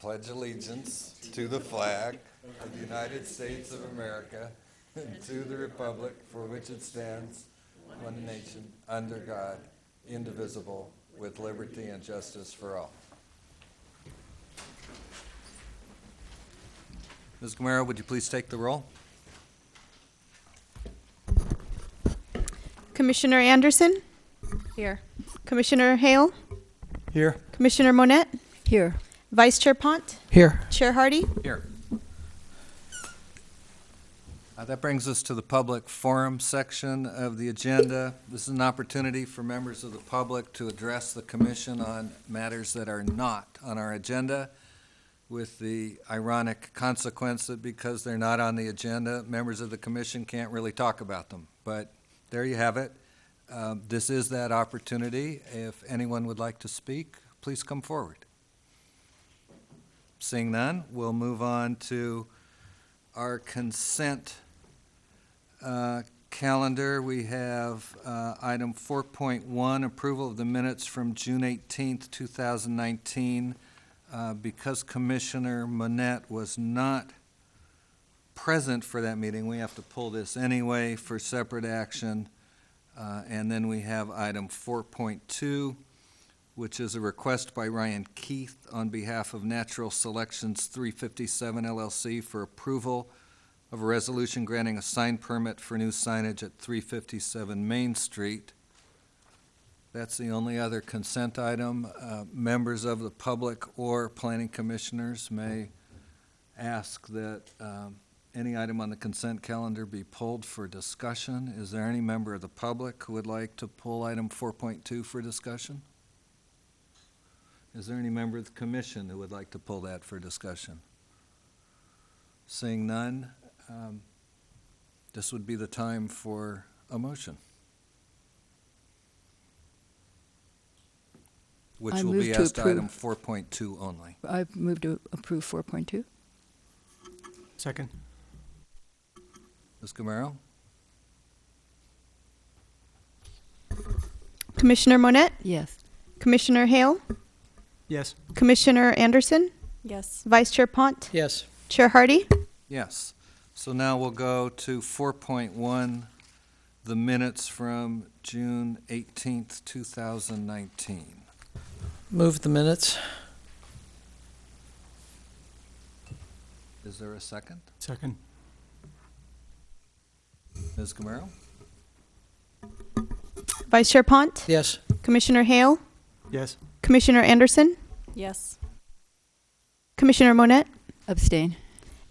pledge allegiance to the flag of the United States of America and to the republic for which it stands, one nation, under God, indivisible, with liberty and justice for all. Ms. Gamero, would you please take the roll? Commissioner Anderson? Here. Commissioner Hale? Here. Commissioner Monette? Here. Vice Chair Pont? Here. Chair Hardy? Here. That brings us to the public forum section of the agenda. This is an opportunity for members of the public to address the commission on matters that are not on our agenda, with the ironic consequence that because they're not on the agenda, members of the commission can't really talk about them. But there you have it. This is that opportunity. If anyone would like to speak, please come forward. Seeing none, we'll move on to our consent calendar. We have item 4.1, approval of the minutes from June 18th, 2019. Because Commissioner Monette was not present for that meeting, we have to pull this anyway for separate action. And then we have item 4.2, which is a request by Ryan Keith on behalf of Natural Selections 357 LLC for approval of a resolution granting a sign permit for new signage at 357 Main Street. That's the only other consent item. Members of the public or planning commissioners may ask that any item on the consent calendar be pulled for discussion. Is there any member of the public who would like to pull item 4.2 for discussion? Is there any member of the commission who would like to pull that for discussion? Seeing none, this would be the time for a motion, which will be as to item 4.2 only. I move to approve 4.2. Second. Ms. Gamero? Commissioner Monette? Yes. Commissioner Hale? Yes. Commissioner Anderson? Yes. Vice Chair Pont? Yes. Chair Hardy? Yes. So now we'll go to 4.1, the minutes from June 18th, 2019. Move the minutes. Is there a second? Second. Ms. Gamero? Vice Chair Pont? Yes. Commissioner Hale? Yes. Commissioner Anderson? Yes. Commissioner Monette? Abstain.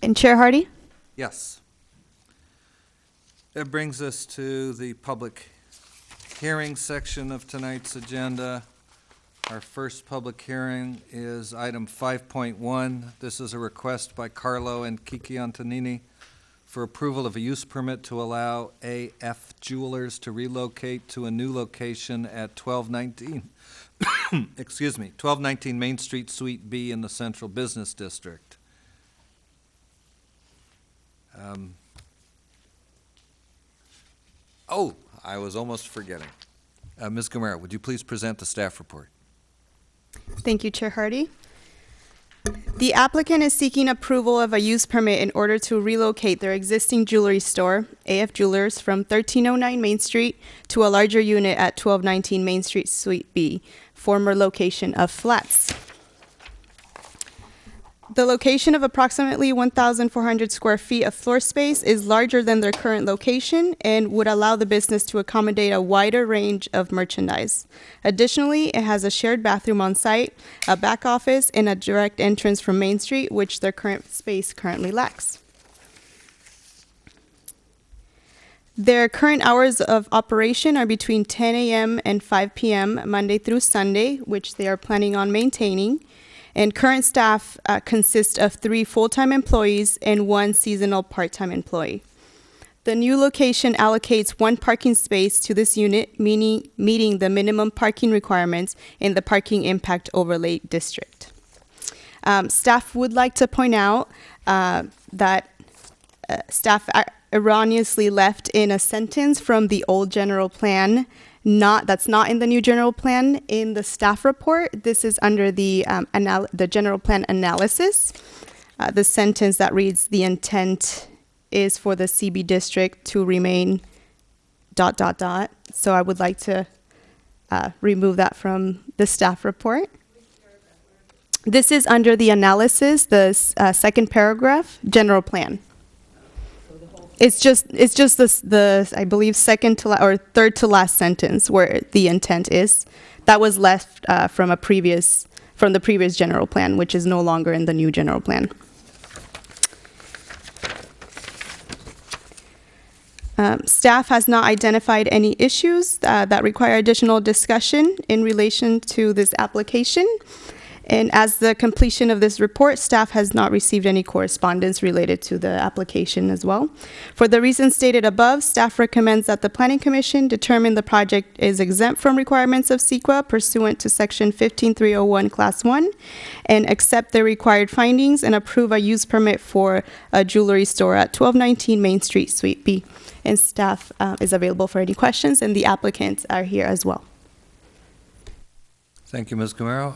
And Chair Hardy? Yes. That brings us to the public hearing section of tonight's agenda. Our first public hearing is item 5.1. This is a request by Carlo and Kiki Antonini for approval of a use permit to allow AF Jewelers to relocate to a new location at 1219, 1219 Main Street, Suite B in the Central Business District. I was almost forgetting. Ms. Gamero, would you please present the staff report? Thank you, Chair Hardy. The applicant is seeking approval of a use permit in order to relocate their existing jewelry store, AF Jewelers, from 1309 Main Street to a larger unit at 1219 Main Street, Suite B, former location of flats. The location of approximately 1,400 square feet of floor space is larger than their current location and would allow the business to accommodate a wider range of merchandise. Additionally, it has a shared bathroom on site, a back office, and a direct entrance from Main Street, which their current space currently lacks. Their current hours of operation are between 10 a.m. and 5 p.m. Monday through Sunday, which they are planning on maintaining. And current staff consist of 3 full-time employees and 1 seasonal part-time employee. The new location allocates 1 parking space to this unit, meeting the minimum parking requirements in the Parking Impact Overlay District. Staff would like to point out that staff erroneously left in a sentence from the old general plan that's not in the new general plan. In the staff report, this is under the general plan analysis. The sentence that reads, "The intent is for the CB district to remain ... So I would like to remove that from the staff report. This is under the analysis, the second paragraph, general plan. It's just the I believe second to or third to last sentence where the intent is. That was left from the previous general plan, which is no longer in the new general plan. Staff has not identified any issues that require additional discussion in relation to this application. And as the completion of this report, staff has not received any correspondence related to the application as well. For the reasons stated above, staff recommends that the Planning Commission determine the project is exempt from requirements of CEQA pursuant to Section 15301 Class 1 and accept the required findings and approve a use permit for a jewelry store at 1219 Main Street, Suite B. And staff is available for any questions, and the applicants are here as well. Thank you, Ms. Gamero.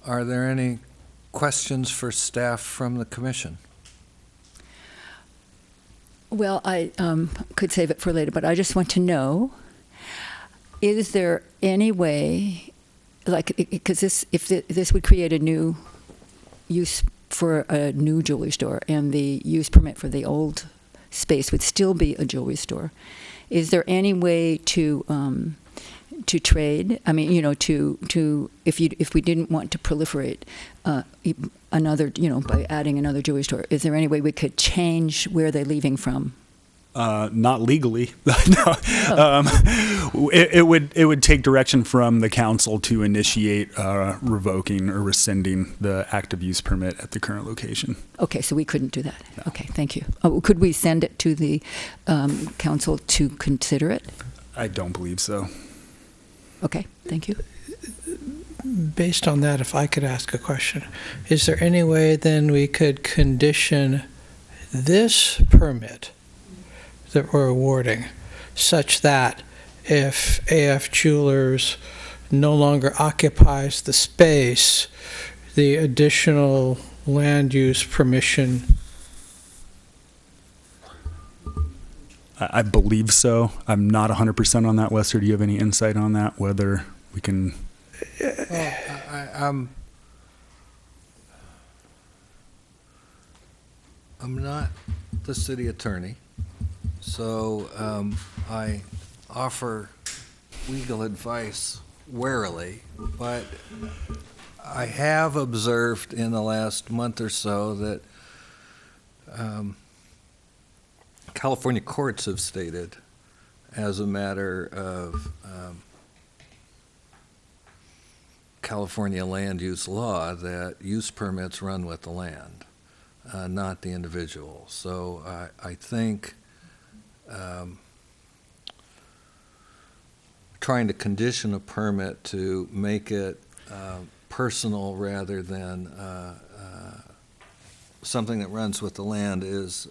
Are there any questions for staff from the commission? Well, I could save it for later, but I just want to know, is there any way, like, because if this would create a new use for a new jewelry store and the use permit for the old space would still be a jewelry store, is there any way to trade? I mean, if we didn't want to proliferate another, by adding another jewelry store, is there any way we could change where they're leaving from? Not legally. No. It would take direction from the council to initiate revoking or rescinding the active use permit at the current location. Okay, so we couldn't do that. No. Okay, thank you. Oh, could we send it to the council to consider it? I don't believe so. Okay, thank you. Based on that, if I could ask a question, is there any way then we could condition this permit that we're awarding such that if AF Jewelers no longer occupies the space, the additional land use permission? I believe so. I'm not 100% on that. Wester, do you have any insight on that, whether we can? Well, I'm not the city attorney, so I offer legal advice warily, but I have observed in the last month or so that California courts have stated, as a matter of California land use law, that use permits run with the land, not the individual. So I think trying to condition a permit to make it personal rather than something that runs with the land is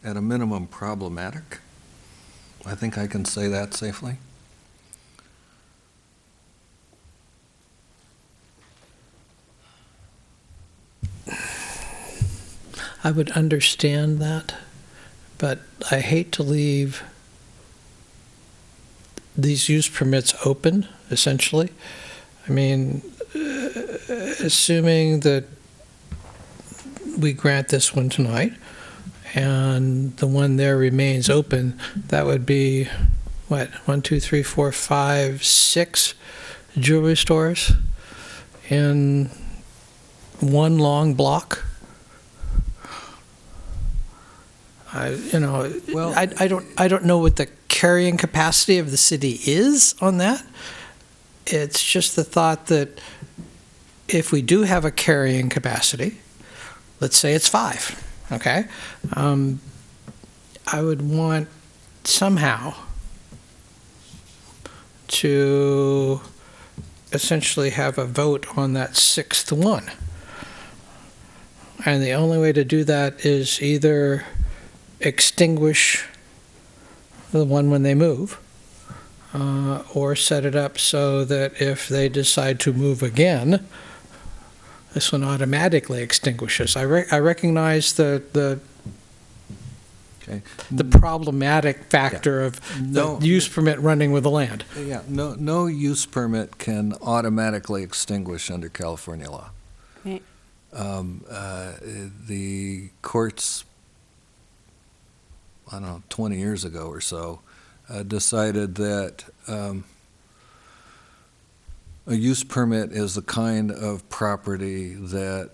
at a minimum problematic. I think I can say that safely. I would understand that, but I hate to leave these use permits open, essentially. I mean, assuming that we grant this one tonight and the one there remains open, that would be, what, 1, 2, 3, 4, 5, 6 jewelry stores in one long block. I don't know what the carrying capacity of the city is on that. It's just the thought that if we do have a carrying capacity, let's say it's 5, okay? I would want somehow to essentially have a vote on that 6th one. And the only way to do that is either extinguish the one when they move, or set it up so that if they decide to move again, this one automatically extinguishes. I recognize the Okay. problematic factor of No. the use permit running with the land. Yeah, no use permit can automatically extinguish under California law. Right. The courts, I don't know, 20 years ago or so, decided that a use permit is the kind of property that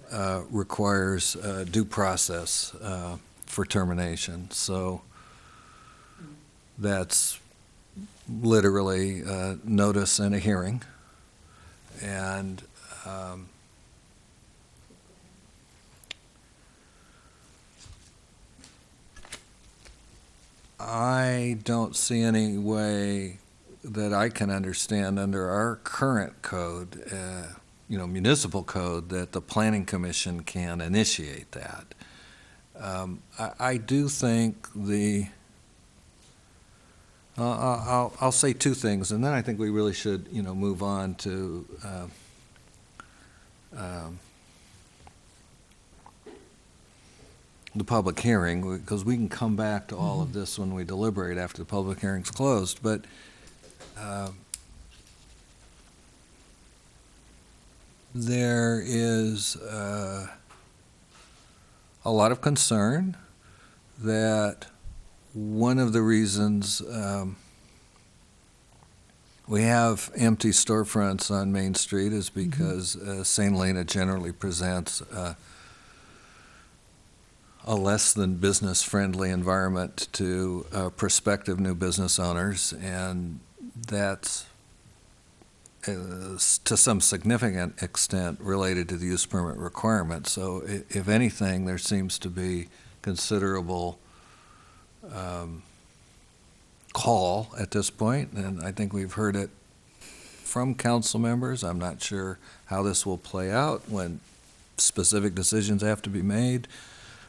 requires due process for termination. So that's literally notice and a hearing. And I don't see any way that I can understand under our current code, municipal code, that the planning commission can initiate that. I do think I'll say two things, and then I think we really should, move on to the public hearing, because we can come back to all of this when we deliberate after the public hearing's closed. But there is a lot of concern that one of the reasons we have empty storefronts on Main Street is because St. Helena generally presents a less than business-friendly environment to prospective new business owners, and that's to some significant extent related to the use permit requirement. So if anything, there seems to be considerable call at this point, and I think we've heard it from council members. I'm not sure how this will play out when specific decisions have to be made,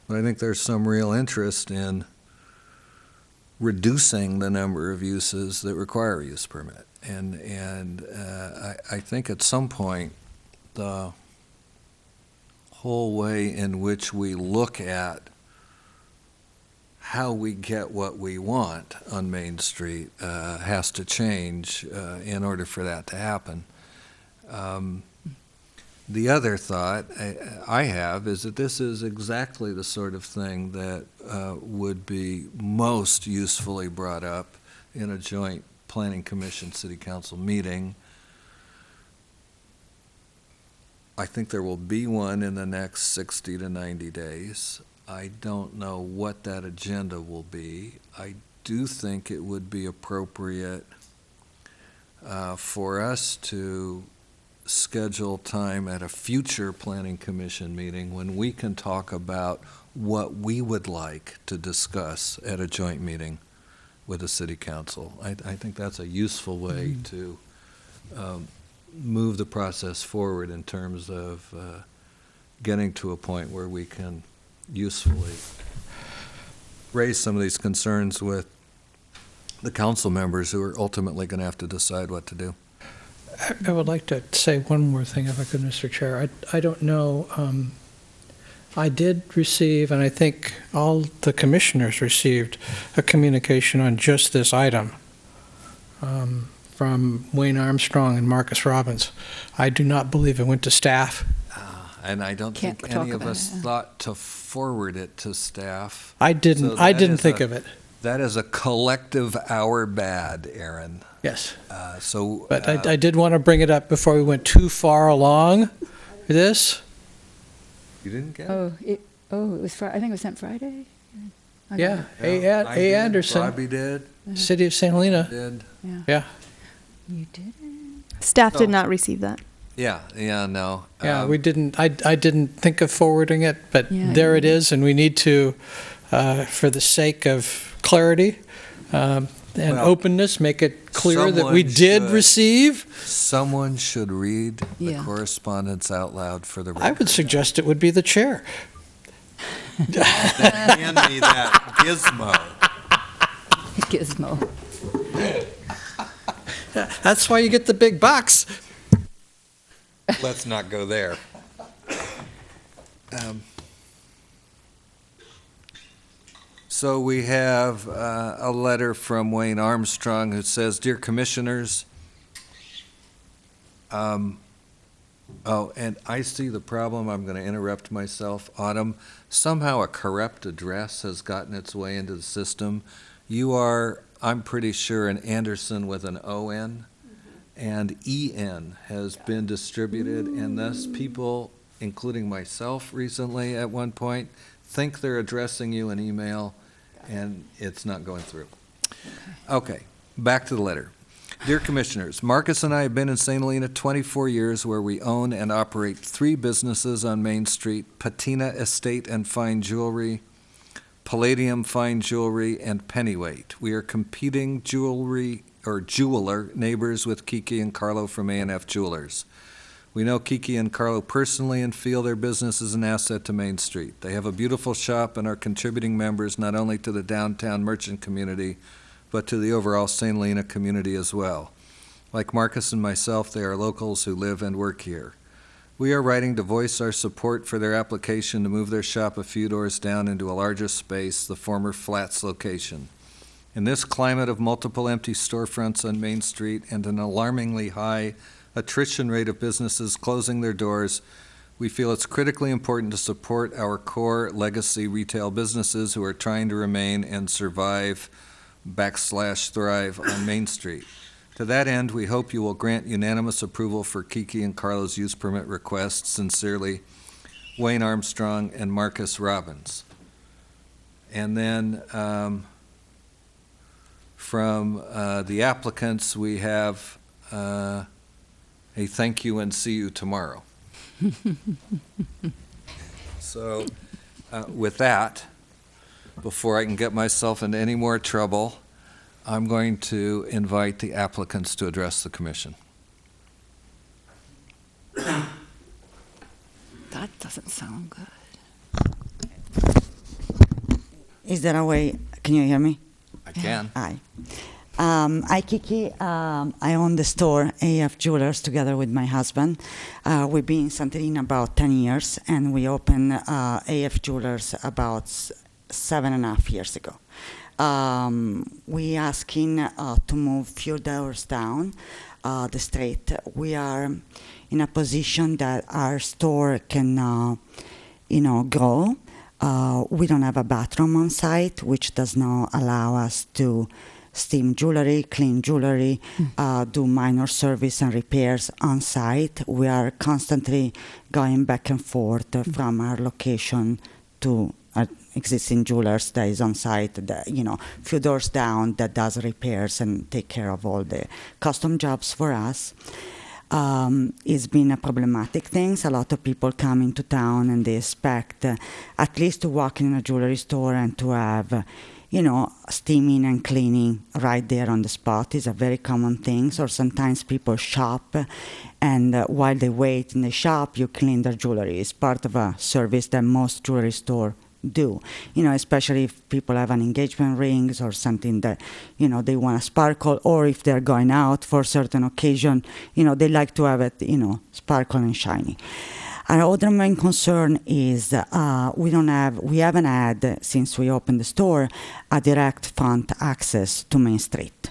but I think there's some real interest in reducing the number of uses that require a use permit. And I think at some point, the whole way in which we look at how we get what we want on Main Street has to change in order for that to happen. The other thought I have is that this is exactly the sort of thing that would be most usefully brought up in a joint Planning Commission City Council meeting. I think there will be one in the next 60 to 90 days. I don't know what that agenda will be. I do think it would be appropriate for us to schedule time at a future Planning Commission meeting when we can talk about what we would like to discuss at a joint meeting with the City Council. I think that's a useful way to move the process forward in terms of getting to a point where we can usefully raise some of these concerns with the council members who are ultimately going to have to decide what to do. I would like to say one more thing, if I could, Mr. Chair. I don't know. I did receive, and I think all the commissioners received, a communication on just this item from Wayne Armstrong and Marcus Robbins. I do not believe it went to staff. And I don't Can't think talk any of about us it. thought to forward it to staff. I didn't. So I that didn't is think of it. That is a collective our bad, Aaron. Yes, But I did want to bring it up before we went too far along this. You didn't get it? It was Friday. I think it was sent Friday. I got Yeah, it. I A. did, Anderson, Bobby did, City of St. Helena. did. Yeah. Yeah, You didn't? Staff No. did not receive that. Yeah, no. yeah. We didn't. I didn't think of forwarding it, but Yeah, there you it is, and we need to, for the sake of clarity and Well, openness, make it clear that we someone did should. Read Someone should read the Yeah. correspondence out loud for the record. I would suggest it would be the chair. Hand me that gizmo. Gizmo. That's why you get the big bucks. Let's not go there. So we have a letter from Wayne Armstrong who says, "Dear Commissioners," and I see the problem. I'm going to interrupt myself. Autumn, somehow a corrupt address has gotten its way into the system. You are, I'm pretty sure, an Anderson with an O-N, and E-N has been distributed, and thus people, including myself recently at one point, think they're addressing you an email, and it's not going through. Okay, back to the letter. Dear Commissioners, Marcus and I have been in St. Helena 24 years, where we own and operate 3 businesses on Main Street: Patina Estate and Fine Jewelry, Palladium Fine Jewelry, and Pennyweight. We are competing jeweler neighbors with Kiki and Carlo from A&F Jewelers. We know Kiki and Carlo personally and feel their business is an asset to Main Street. They have a beautiful shop and are contributing members not only to the downtown merchant community, but to the overall St. Helena community as well. Like Marcus and myself, they are locals who live and work here. We are writing to voice our support for their application to move their shop a few doors down into a larger space, the former Flats location. In this climate of multiple empty storefronts on Main Street and an alarmingly high attrition rate of businesses closing their doors, we feel it's critically important to support our core legacy retail businesses who are trying to remain and survive / thrive on Main Street. To that end, we hope you will grant unanimous approval for Kiki and Carlo's use permit request. Sincerely, Wayne Armstrong and Marcus Robbins. And then from the applicants, we have a thank you and see you tomorrow. So with that, before I can get myself into any more trouble, I'm going to invite the applicants to address the commission. That doesn't sound good. Is there a way? Can you hear me? I can. Hi. Hi, Kiki. I own the store, AF Jewelers, together with my husband. We've been in St. Helena about 10 years, and we opened AF Jewelers about 7.5 years ago. We asking to move few doors down the street. We are in a position that our store can, grow. We don't have a bathroom on site, which does not allow us to steam jewelry, clean jewelry, do minor service and repairs on site. We are constantly going back and forth from our location to existing jewelers that is on site, that, few doors down, that does repairs and take care of all the custom jobs for us. It's been a problematic thing. A lot of people come into town and they expect at least to walk in a jewelry store and to have steaming and cleaning right there on the spot is a very common thing. Or sometimes people shop, and while they wait in the shop, you clean their jewelry. It's part of a service that most jewelry stores do, especially if people have an engagement rings or something that, they want to sparkle, or if they're going out for a certain occasion, they like to have it, sparkle and shiny. Our other main concern is we haven't had, since we opened the store, a direct front access to Main Street.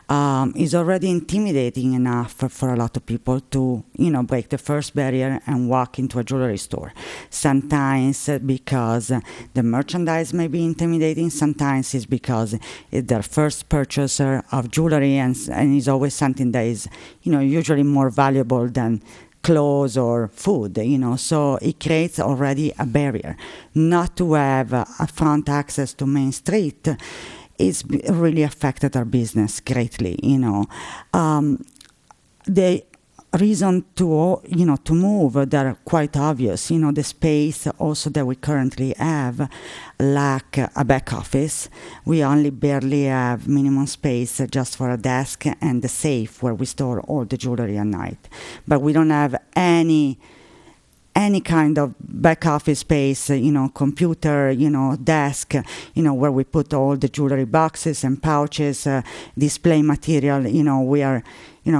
It's already intimidating enough for a lot of people to, break the first barrier and walk into a jewelry store. Sometimes because the merchandise may be intimidating, sometimes it's because it's their first purchaser of jewelry, and it's always something that is, usually more valuable than clothes or food, so it creates already a barrier. Not to have a front access to Main Street, it's really affected our business greatly. The reason to move, they're quite obvious. The space also that we currently have lack a back office. We only barely have minimum space just for a desk and the safe where we store all the jewelry at night. But we don't have any any kind of back office space, computer, desk, where we put all the jewelry boxes and pouches, display material. We are,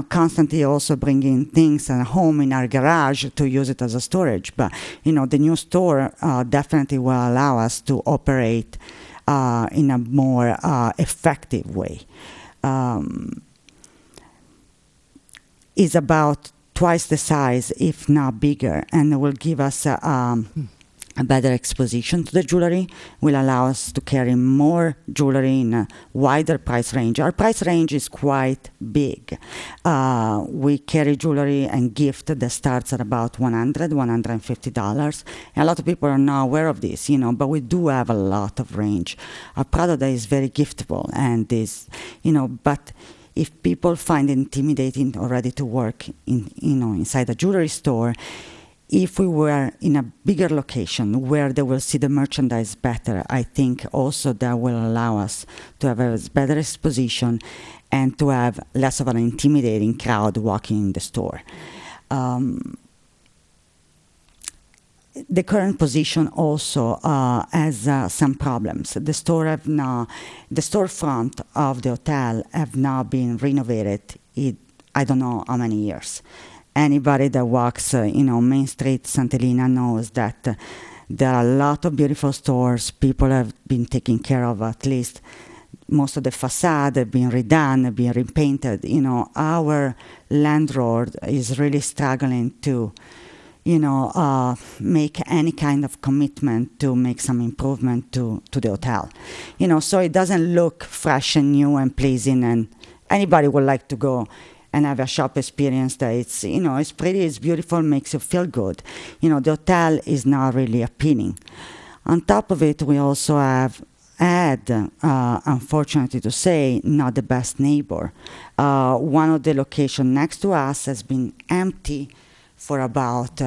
constantly also bringing things at home in our garage to use it as a storage. But, the new store definitely will allow us to operate in a more effective way. Is about twice the size, if not bigger, and it will give us a better exposition to the jewelry, will allow us to carry more jewelry in a wider price range. Our price range is quite big. We carry jewelry and gift that starts at about $100, $150. And a lot of people are not aware of this, but we do have a lot of range. Our product is very giftable, and is, but if people find it intimidating already to work inside a jewelry store, if we were in a bigger location where they will see the merchandise better, I think also that will allow us to have a better exposition and to have less of an intimidating crowd walking in the store. The current position also has some problems. The storefront of the hotel have now been renovated I don't know how many years. Anybody that walks, Main Street, St. Helena knows that there are a lot of beautiful stores. People have been taken care of, at least most of the facade have been redone, have been repainted. Our landlord is really struggling to make any kind of commitment to make some improvement to the hotel. So it doesn't look fresh and new and pleasing, and anybody would like to go and have a shop experience that it's, it's pretty, it's beautiful, makes you feel good. The hotel is not really appealing. On top of it, we also have had, unfortunately to say, not the best neighbor. One of the locations next to us has been empty for about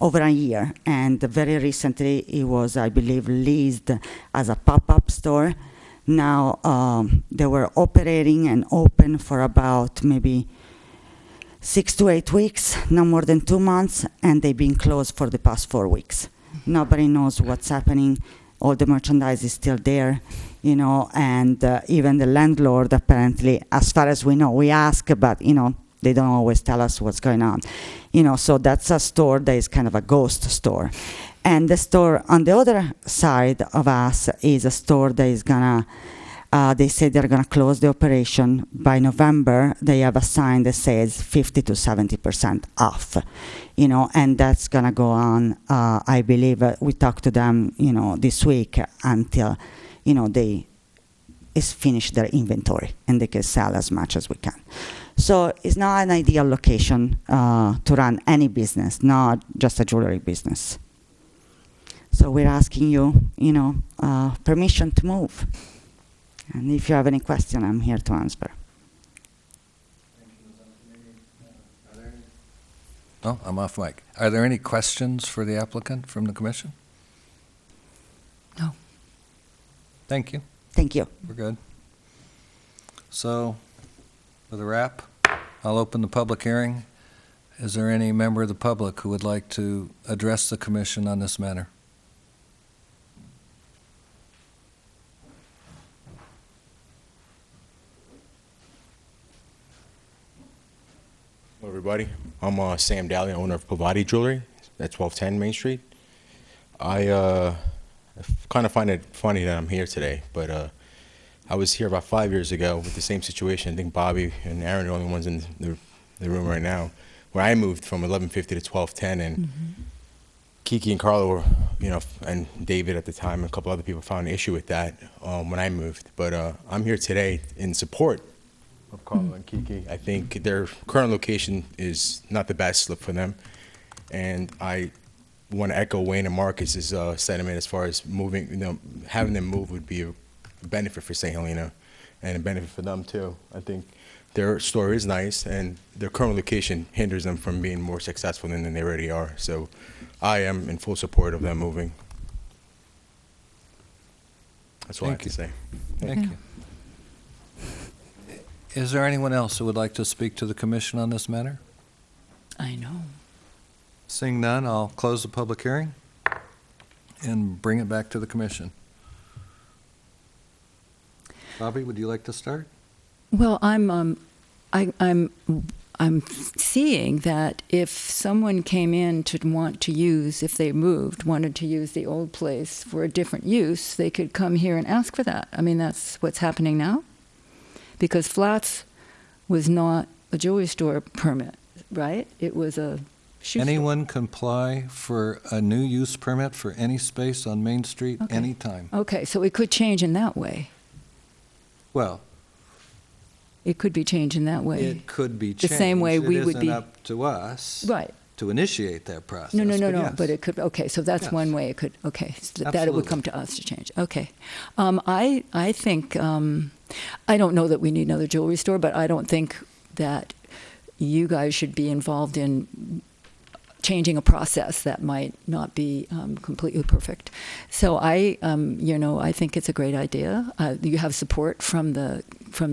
over a year, and very recently it was, I believe, leased as a pop-up store. Now they were operating and open for about maybe 6 to 8 weeks, no more than 2 months, and they've been closed for the past 4 weeks. Nobody knows what's happening. All the merchandise is still there, and even the landlord apparently, as far as we know, we ask, but they don't always tell us what's going on. So that's a store that is kind of a ghost store. And the store on the other side of us is a store that is gonna, they say they're gonna close the operation by November. They have a sign that says 50 to 70% off, and that's gonna go on, I believe, we talked to them, this week until, they finish their inventory and they can sell as much as we can. So it's not an ideal location to run any business, not just a jewelry business. So we're asking you, permission to move. And if you have any question, I'm here to answer. Oh, I'm off mic. Are there any questions for the applicant from the commission? No. Thank you. Thank you. We're good. So, with a wrap, I'll open the public hearing. Is there any member of the public who would like to address the commission on this matter? Hello, everybody. I'm Sam Daly, owner of Pavati Jewelry at 1210 Main Street. I kind of find it funny that I'm here today, but I was here about 5 years ago with the same situation. I think Bobby and Aaron are the only ones in the room right now, where I moved from 1150 to 1210, and Kiki and Carlo were, and David at the time, and a couple other people found an issue with that when I moved. But I'm here today in support of Carlo and Kiki. I think their current location is not the best for them, and I want to echo Wayne and Marcus's sentiment as far as moving. Having them move would be a benefit for St. Helena, and a benefit for them too. I think their store is nice, and their current location hinders them from being more successful than they already are. So, I am in full support of them moving. That's all I have to say. Thank you. Is there anyone else who would like to speak to the commission on this matter? I know. Seeing none, I'll close the public hearing and bring it back to the commission. Bobby, would you like to start? Well, I'm seeing that if someone came in to want to use, if they wanted to use the old place for a different use, they could come here and ask for that. I mean, that's what's happening now. Because Flats was not a jewelry store permit, right? It was a shoe store. Anyone can apply for a new use permit for any space on Main Street anytime. Okay, so it could change in that way. Well, It could be changed in that way. it could be The changed. same way we would be- It isn't up to us Right. to initiate that process. No, yes. but it could, okay, so that's Yes. one way it could, okay, so that it would Absolutely. come to us to change. Okay. I think, I don't know that we need another jewelry store, but I don't think that you guys should be involved in changing a process that might not be completely perfect. So I think it's a great idea. You have support from the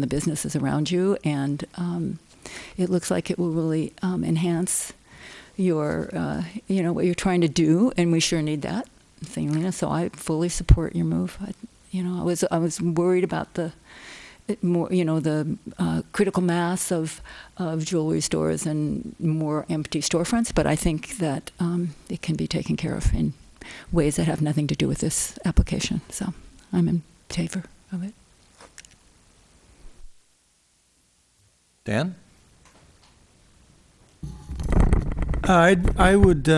businesses around you, and it looks like it will really enhance your, what you're trying to do, and we sure need that, Helena. So I fully support your move. I was worried about the critical mass of jewelry stores and more empty storefronts, but I think that it can be taken care of in ways that have nothing to do with this application. So I'm in favor of it. Dan? I would,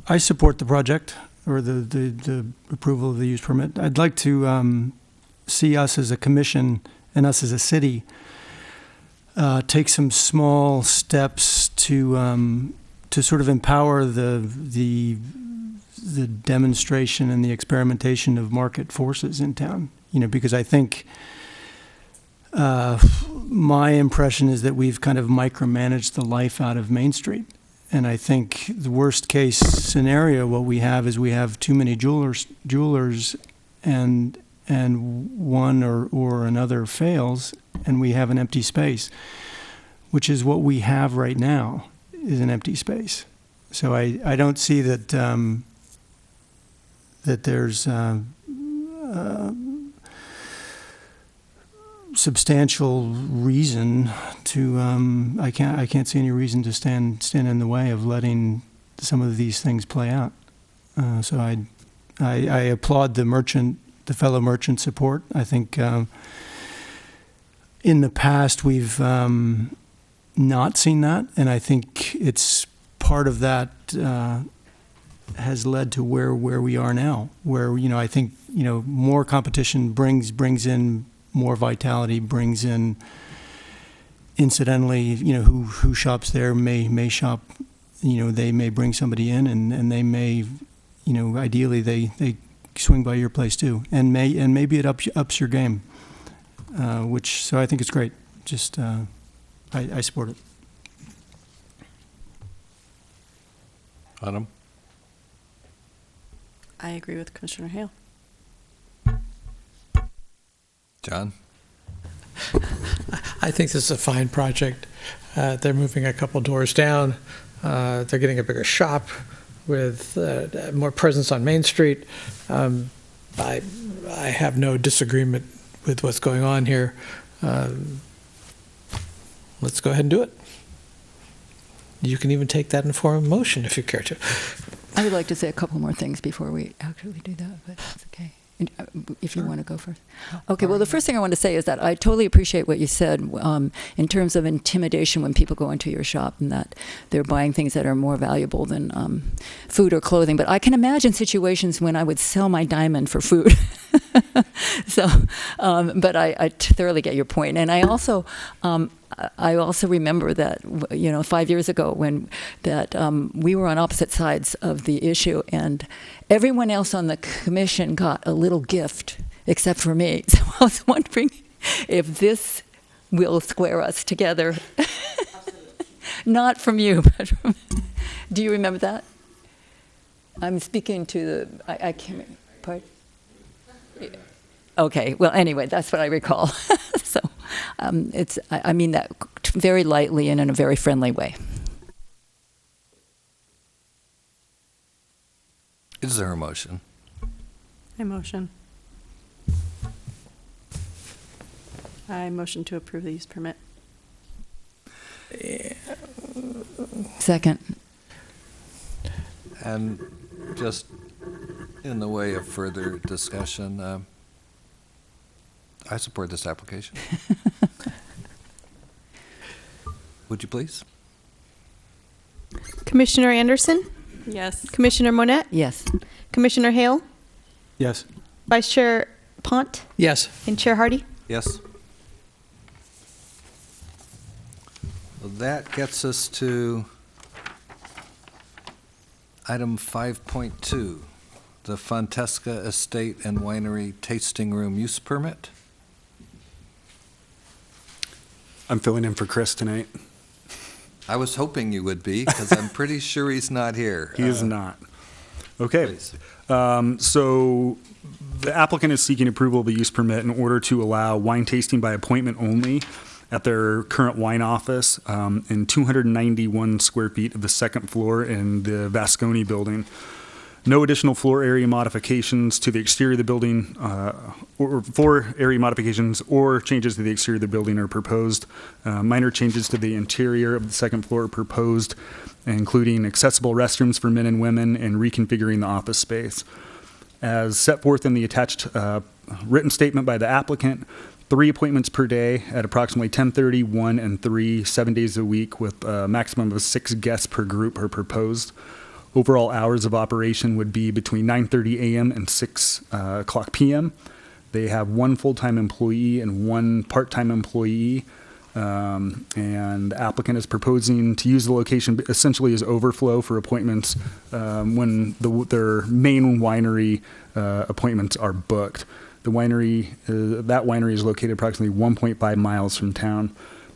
I support the project or the approval of the use permit. I'd like to see us as a commission and us as a city take some small steps to sort of empower the demonstration and the experimentation of market forces in town. Because I think my impression is that we've kind of micromanaged the life out of Main Street. And I think the worst case scenario, what we have is we have too many jewelers and one or another fails, and we have an empty space, which is what we have right now, is an empty space. So I don't see that that there's substantial reason to I can't see any reason to stand in the way of letting some of these things play out. So I applaud the fellow merchant support. I think in the past we've not seen that, and I think it's part of that has led to where we are now, where I think more competition brings in more vitality, brings in, incidentally, who shops there may shop, they may bring somebody in, and they may, ideally they swing by your place too, and maybe it ups your game, so I think it's great. Just I support it. Autumn? I agree with Commissioner Hale. John? I think this is a fine project. They're moving a couple doors down. They're getting a bigger shop with more presence on Main Street. I have no disagreement with what's going on here. Let's go ahead and do it. You can even take that in form of motion if you care to. I would like to say a couple more things before we actually do that, but that's okay. And, if you want to go first. Okay, well, the first thing I want to say is that I totally appreciate what you said in terms of intimidation when people go into your shop and that they're buying things that are more valuable than food or clothing. But I can imagine situations when I would sell my diamond for food. So, but I thoroughly get your point. And I also remember that 5 years ago when we were on opposite sides of the issue, and everyone else on the commission got a little gift except for me. So I was wondering if this will square us together. Not from you, but from. Do you remember that? I'm speaking to the. I can't. Pardon? Okay. Well, anyway, that's what I recall. So, I mean that very lightly and in a very friendly way. Is there a motion? I motion. I motion to approve the use permit. Second. And just in the way of further discussion, I support this application. Would you please? Commissioner Anderson, Yes. Commissioner Monette, Yes. Commissioner Hale, Yes. Vice Chair Pont, Yes. and Chair Hardy. Yes. Well, that gets us to item 5.2, the Fantesca Estate and Winery Tasting Room Use Permit. I'm filling in for Chris tonight. I was hoping you would be, because I'm pretty sure he's not here. He is not. Okay. Please. So the applicant is seeking approval of a use permit in order to allow wine tasting by appointment only at their current wine office in 291 square feet of the second floor in the Vasconi building. No additional floor area modifications to the exterior of the building or floor area modifications or changes to the exterior of the building are proposed. Minor changes to the interior of the second floor are proposed, including accessible restrooms for men and women and reconfiguring the office space. As set forth in the attached written statement by the applicant, 3 appointments per day at approximately 10:30, 1, and 3, 7 days a week with a maximum of 6 guests per group are proposed. Overall hours of operation would be between 9:30 a.m. and 6 o'clock p.m. They have 1 full-time employee and 1 part-time employee, and the applicant is proposing to use the location essentially as overflow for appointments when their main winery appointments are booked. The winery, that winery is located approximately 1.5 miles from town.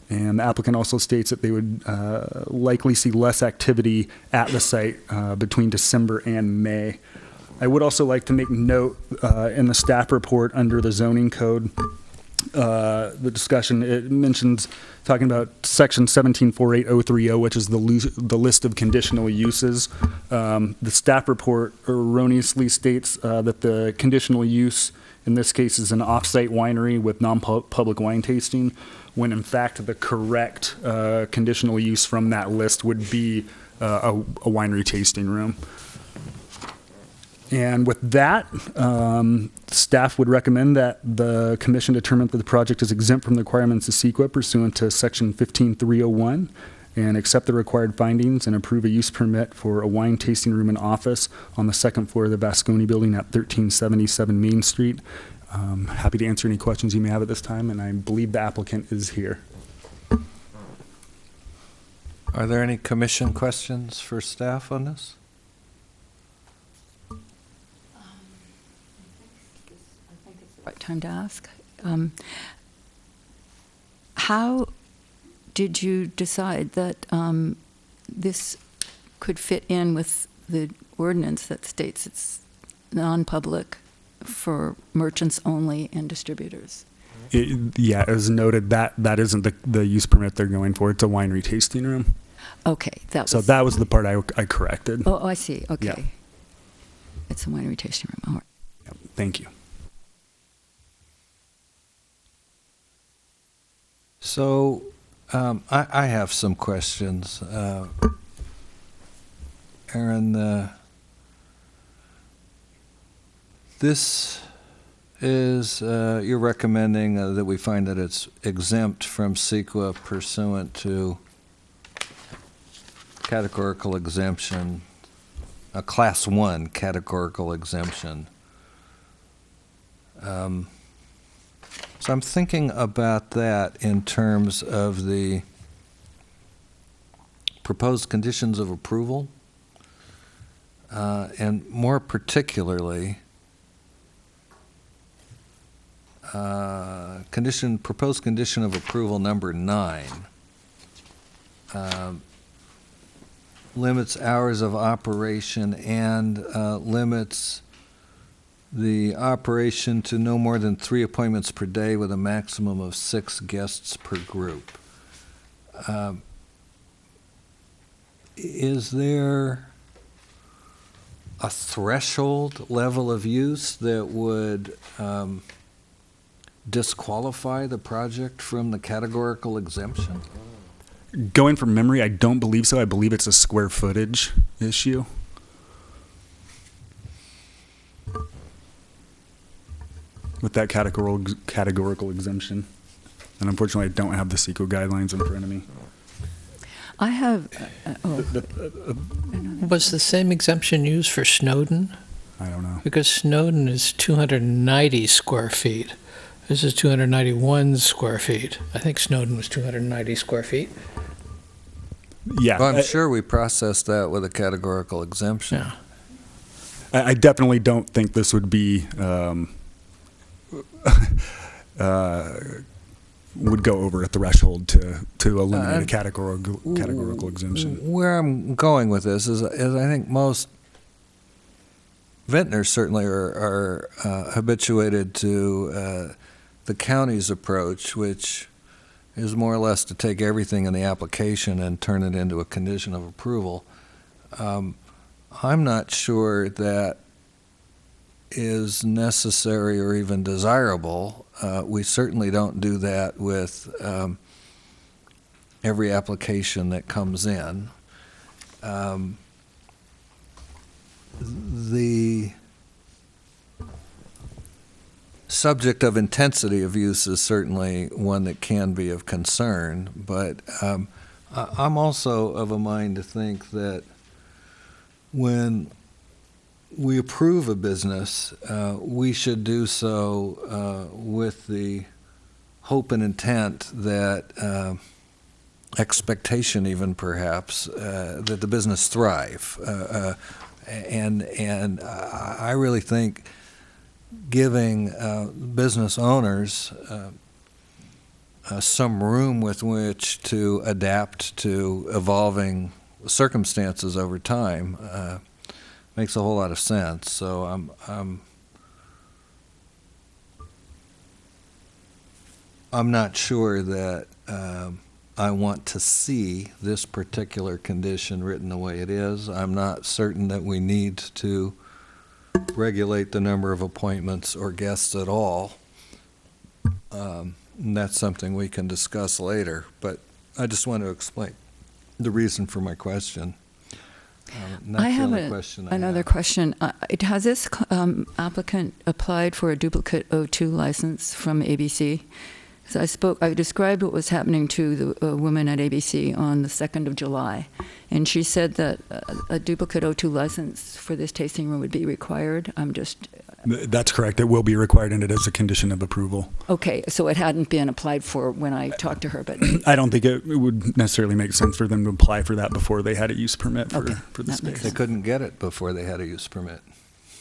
And the applicant also states that they would likely see less activity at the site between December and May. I would also like to make note in the staff report under the zoning code, the discussion, it mentions talking about section 1748030, which is the list of conditional uses. The staff report erroneously states that the conditional use in this case is an off-site winery with non-public wine tasting, when in fact the correct conditional use from that list would be a winery tasting room. And with that, staff would recommend that the commission determine that the project is exempt from the requirements of CEQA pursuant to section 15301 and accept the required findings and approve a use permit for a wine tasting room and office on the second floor of the Vasconi building at 1377 Main Street. Happy to answer any questions you may have at this time, and I believe the applicant is here. Are there any commission questions for staff on this? I think it's the right time to ask. How did you decide that this could fit in with the ordinance that states it's non-public for merchants only and distributors? Yeah, as noted, that isn't the use permit they're going for. It's a winery tasting room. Okay, So that was the part I corrected. Oh, I see. Okay. Yeah. It's a winery tasting room. All right. Yep, thank you. So I have some questions. Aaron, this is, you're recommending that we find that it's exempt from CEQA pursuant to categorical exemption, a Class 1 categorical exemption. So I'm thinking about that in terms of the proposed conditions of approval, and more particularly, proposed condition of approval number 9 limits hours of operation and limits the operation to no more than 3 appointments per day with a maximum of 6 guests per group. Is there a threshold level of use that would disqualify the project from the categorical exemption? Going from memory, I don't believe so. I believe it's a square footage issue. With that categorical exemption. And unfortunately, I don't have the CEQA guidelines in front of me. I have. Was the same exemption used for Snowden? I don't know. Because Snowden is 290 square feet. This is 291 square feet. I think Snowden was 290 square feet. Yeah. Well, I'm sure we processed that with a categorical exemption. Yeah. I definitely don't think this would be would go over a threshold to eliminate a categorical exemption. Where I'm going with this is I think most vintners certainly are habituated to the county's approach, which is more or less to take everything in the application and turn it into a condition of approval. I'm not sure that is necessary or even desirable. We certainly don't do that with every application that comes in. The subject of intensity of use is certainly one that can be of concern, but I'm also of a mind to think that when we approve a business, we should do so with the hope and intent that expectation even perhaps that the business thrive. And I really think giving business owners some room with which to adapt to evolving circumstances over time makes a whole lot of sense. So I'm not sure that I want to see this particular condition written the way it is. I'm not certain that we need to regulate the number of appointments or guests at all. And that's something we can discuss later, but I just want to explain the reason for my question. I have another question. Has this applicant applied for a duplicate O2 license from ABC? So I described what was happening to the woman at ABC on the 2nd of July, and she said that a duplicate O2 license for this tasting room would be required. That's correct. It will be required, and it is a condition of approval. Okay, so it hadn't been applied for when I talked to her, but I don't think it would necessarily make sense for them to apply for that before they had a use permit for the space. They couldn't get it before they had a use permit.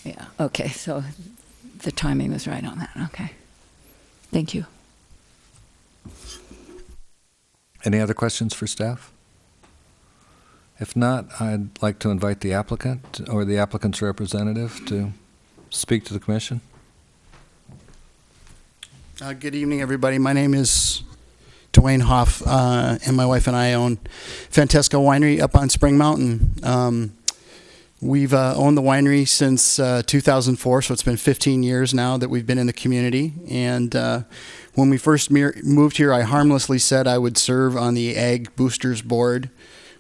Yeah, okay, so the timing was right on that. Okay. Thank you. Any other questions for staff? If not, I'd like to invite the applicant or the applicant's representative to speak to the commission. Good evening, everybody. My name is Dwayne Hoff, and my wife and I own Fantesca Winery up on Spring Mountain. We've owned the winery since 2004, so it's been 15 years now that we've been in the community. And when we first moved here, I harmlessly said I would serve on the Ag Boosters Board,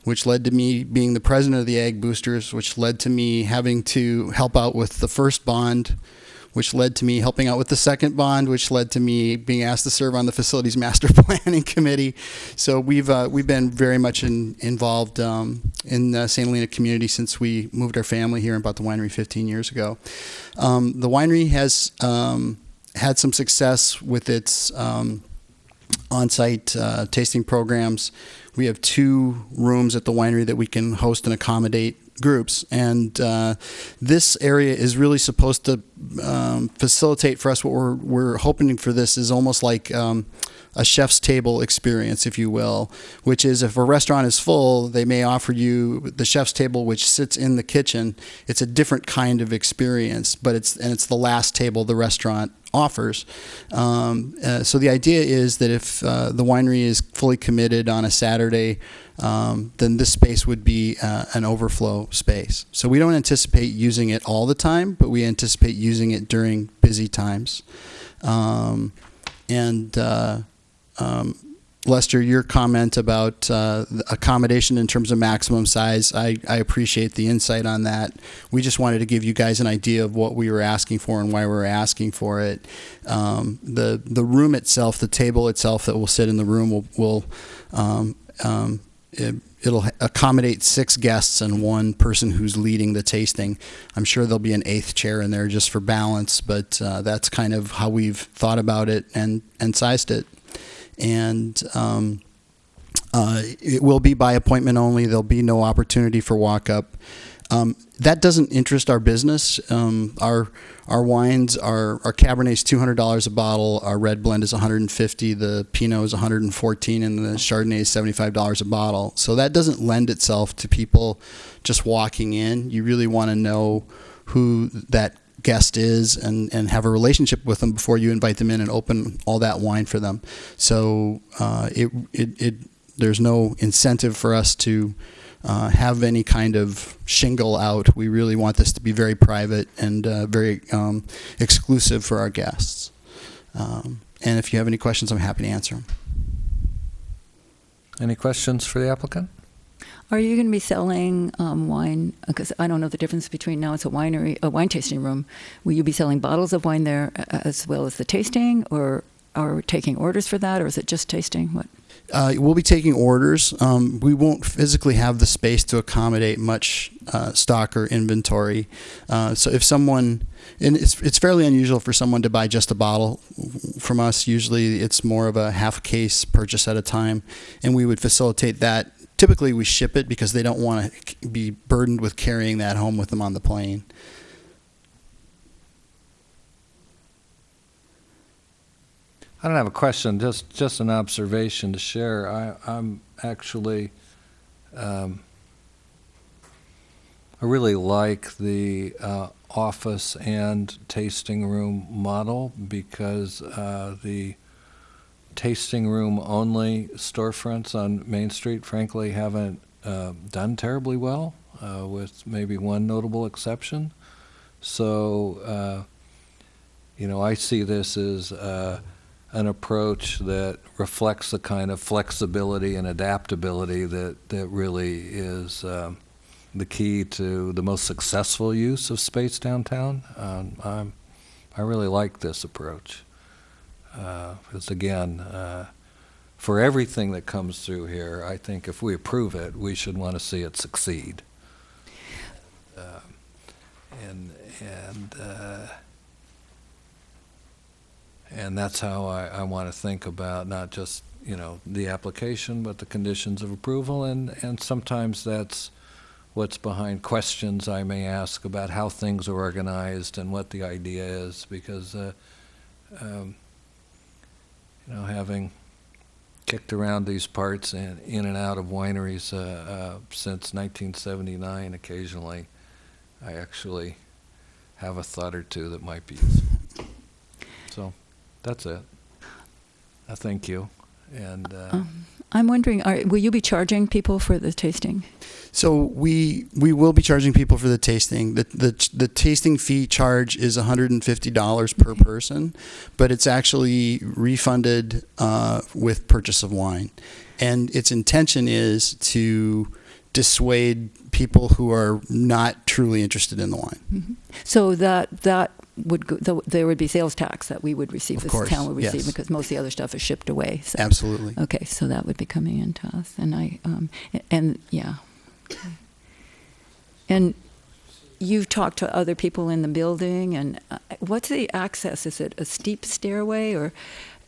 which led to me being the president of the Ag Boosters, which led to me having to help out with the first bond, which led to me helping out with the second bond, which led to me being asked to serve on the Facilities Master Planning Committee. So we've been very much involved in the St. Helena community since we moved our family here and bought the winery 15 years ago. The winery has had some success with its on-site tasting programs. We have 2 rooms at the winery that we can host and accommodate groups, and this area is really supposed to facilitate for us. What we're hoping for this is almost like a chef's table experience, if you will, which is if a restaurant is full, they may offer you the chef's table, which sits in the kitchen. It's a different kind of experience, but it's the last table the restaurant offers. So the idea is that if the winery is fully committed on a Saturday Saturday, then this space would be an overflow space. So we don't anticipate using it all the time, but we anticipate using it during busy times. Lester, your comment about the accommodation in terms of maximum size, I appreciate the insight on that. We just wanted to give you guys an idea of what we were asking for and why we were asking for it. The room itself, the table itself that will sit in the room it'll accommodate 6 guests and 1 person who's leading the tasting. I'm sure there'll be an 8th chair in there just for balance, but that's kind of how we've thought about it and sized it. And it will be by appointment only. There'll be no opportunity for walk-up. That doesn't interest our business. Our wines, our Cabernet's $200 a bottle. Our red blend is $150. The Pinot is $114, and the Chardonnay is $75 a bottle. So that doesn't lend itself to people just walking in. You really want to know who that guest is and have a relationship with them before you invite them in and open all that wine for them. So there's no incentive for us to have any kind of shingle out. We really want this to be very private and very exclusive for our guests. And if you have any questions, I'm happy to answer them. Any questions for the applicant? Are you going to be selling wine? Because I don't know the difference between now it's a winery, a wine tasting room. Will you be selling bottles of wine there as well as the tasting, or taking orders for that, or is it just tasting? What? We'll be taking orders. We won't physically have the space to accommodate much stock or inventory. So if someone, and it's fairly unusual for someone to buy just a bottle from us. Usually it's more of a half case purchase at a time, and we would facilitate that. Typically we ship it because they don't want to be burdened with carrying that home with them on the plane. I don't have a question, just an observation to share. I'm actually, I really like the office and tasting room model because the tasting room only storefronts on Main Street, frankly, haven't done terribly well, with maybe one notable exception. So, I see this as an approach that reflects the kind of flexibility and adaptability that really is the key to the most successful use of space downtown. I really like this approach. Because again, for everything that comes through here, I think if we approve it, we should want to see it succeed. And that's how I want to think about not just, the application, but the conditions of approval. And sometimes that's what's behind questions I may ask about how things are organized and what the idea is, because having kicked around these parts and in and out of wineries since 1979 occasionally, I actually have a thought or two that might be useful. So that's it. Thank you. And I'm wondering, will you be charging people for the tasting? So we will be charging people for the tasting. The tasting fee charge is $150 per person, but it's actually refunded with purchase of wine. And its intention is to dissuade people who are not truly interested in the wine. Mm-hmm. So that would go, there would be sales tax that we would receive, of course, town would receive, yes. Because most of the other stuff is shipped away. So. Absolutely. Okay, so that would be coming into us, and yeah. Okay. And you've talked to other people in the building, and what's the access? Is it a steep stairway, or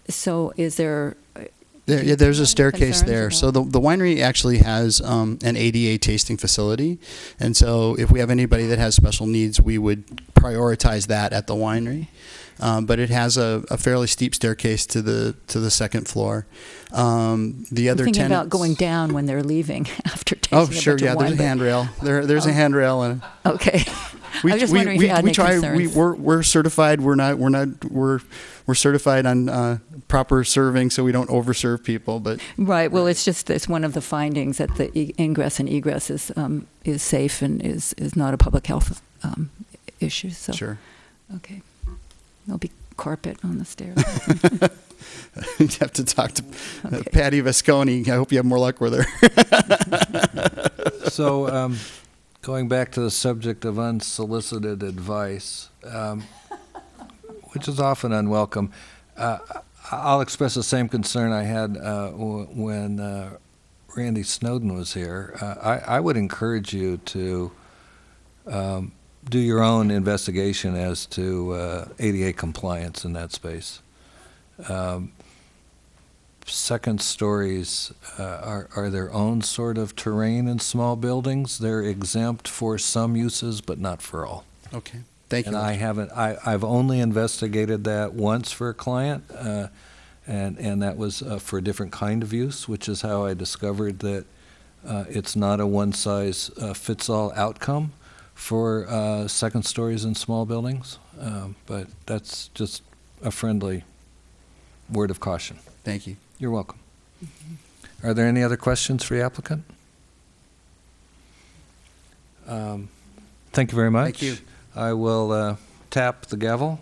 so is there? There's a staircase there. About? So the winery actually has an ADA tasting facility, and so if we have anybody that has special needs, we would prioritize that at the winery. But it has a fairly steep staircase to the second floor. The other thinking tenants, about going down when they're leaving after tasting. Oh, sure, yeah. There's a handrail. There's a handrail. Okay. was just wondering if you had any concerns. We're certified. We're certified on proper serving, so we don't overserve people. But right. Well, it's one of the findings that the ingress and egress is safe and is not a public health issue. So sure. Okay. There'll be carpet on the stairs. You have to talk to Patty Vasconi. I hope you have more luck with her. So, going back to the subject of unsolicited advice, which is often unwelcome, I'll express the same concern I had when Randy Snowden was here. I would encourage you to do your own investigation as to ADA compliance in that space. Second stories are their own sort of terrain in small buildings. They're exempt for some uses, but not for all. Okay, thank you. And I've only investigated that once for a client, and that was for a different kind of use, which is how I discovered that it's not a one-size-fits-all outcome for second stories in small buildings. But that's just a friendly word of caution. Thank you. You're welcome. Are there any other questions for the applicant? Thank you very much. Thank you. I will tap the gavel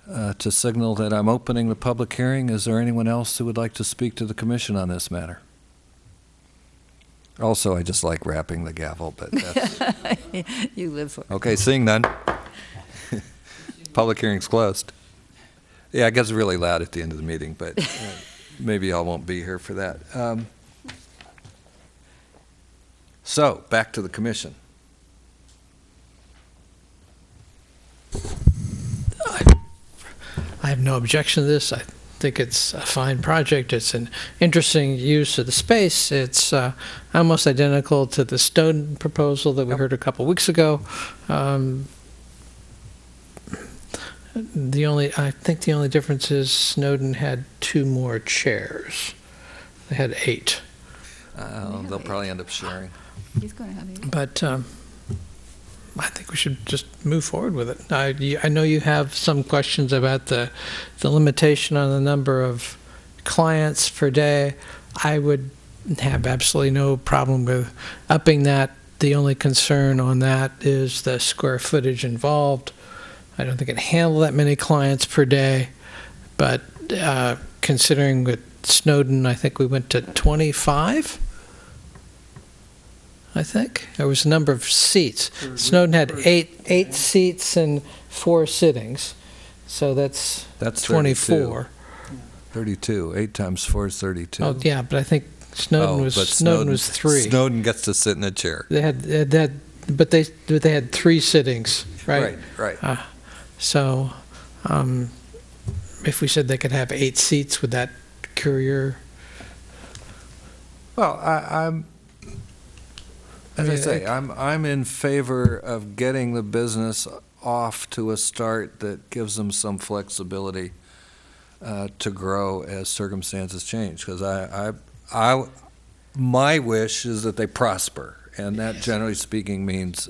to signal that I'm opening the public hearing. Is there anyone else who would like to speak to the commission on this matter? Also, I just like rapping the gavel, but that's... You live for it. Okay, seeing none. Public hearing's closed. Yeah, it gets really loud at the end of the meeting, but maybe I won't be here for that. So, back to the commission. I have no objection to this. I think it's a fine project. It's an interesting use of the space. It's almost identical to the Snowden proposal that we heard a couple weeks ago. I think the only difference is Snowden had 2 more chairs. They had 8. They'll probably end up sharing. He's going to have 8. But I think we should just move forward with it. I know you have some questions about the limitation on the number of clients per day. I would have absolutely no problem with upping that. The only concern on that is the square footage involved. I don't think it can handle that many clients per day, but considering with Snowden, I think we went to 25. I think there was a number of seats. Snowden had eight seats and 4 sittings, so that's 24. 32. 8 times 4 is 32. Oh yeah, but I think Snowden was 3. Snowden gets to sit in a chair. They had 3 sittings, right? Right. So, if we said they could have 8 seats, would that cure your? Well, I'm in favor of getting the business off to a start that gives them some flexibility to grow as circumstances change. Because my wish is that they prosper. And that, generally speaking, means